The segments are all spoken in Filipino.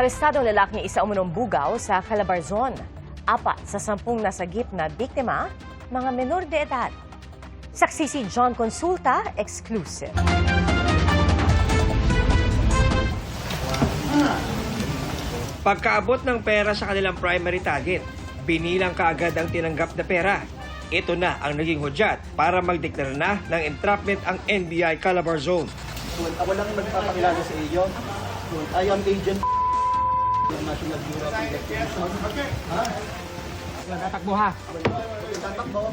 Arestado ang lalaking isa umunong bugaw sa Calabarzon. 4 sa 10 nasagip na biktima, mga menor de edad. Saksi si John Consulta, exclusive. Pagkaabot ng pera sa kanilang primary target, binilang kaagad ang tinanggap na pera. Ito na ang naging hudyat para magdeklara na ng entrapment ang NBI Calabarzon. Ako lang magpapakilala sa iyo. I am agent ng National Bureau of Investigation. Walang tatakbo ha.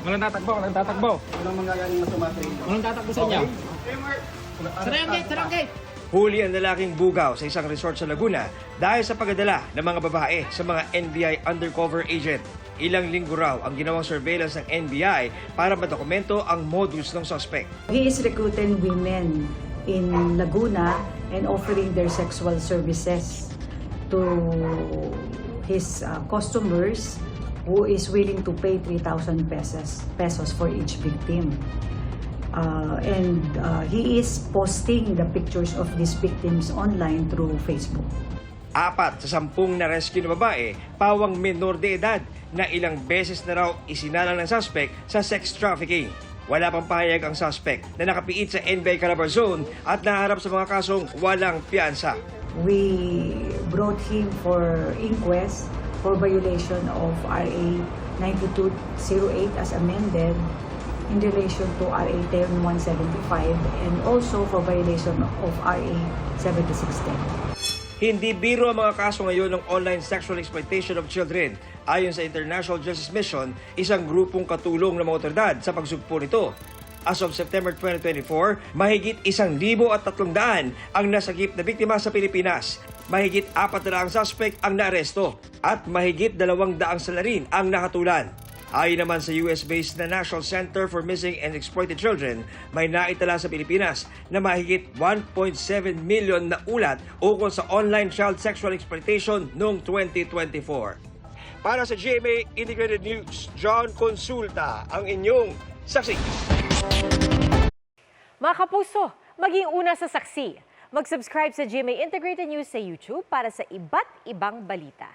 Walang tatakbo, walang tatakbo. Walang mangyayaring masama sa inyo. Walang tatakbo sa inyo. Sarang gate! Huli ang lalaking bugaw sa isang resort sa Laguna dahil sa pagdadala ng mga babae sa mga NBI undercover agent. Ilang linggo raw ang ginawang surveillance ng NBI para madokumento ang modus ng suspect. He is recruiting women in Laguna and offering their sexual services to his customers who is willing to pay 3,000 pesos for each victim. He is posting the pictures of these victims online through Facebook. 4 sa 10 na rescue na babae, pawang menor de edad na ilang beses na raw isinalang ng suspect sa sex trafficking. Wala pang pahayag ang suspect na nakapiit sa NBI Calabarzon at naharap sa mga kasong walang piyansa. We brought him for inquest for violation of RA 9208 as amended in relation to RA 10175 and also for violation of RA 7610. Hindi biro ang mga kaso ngayon ng online sexual exploitation of children. Ayon sa International Justice Mission, isang grupong katulong ng mga otoridad sa pagsugpo nito. As of September 2024, mahigit 1,300 ang nasagip na biktima sa Pilipinas. Mahigit 400 suspect ang naaresto at mahigit 200 salarin ang nakatulan. Ayon naman sa US-based na National Center for Missing and Exploited Children, may naitala sa Pilipinas na mahigit 1.7 million na ulat ukol sa online child sexual exploitation noong 2024. Para sa GMA Integrated News, John Consulta, ang inyong saksi. Mga kapuso, maging una sa saksi. Mag-subscribe sa GMA Integrated News sa YouTube para sa iba't ibang balita.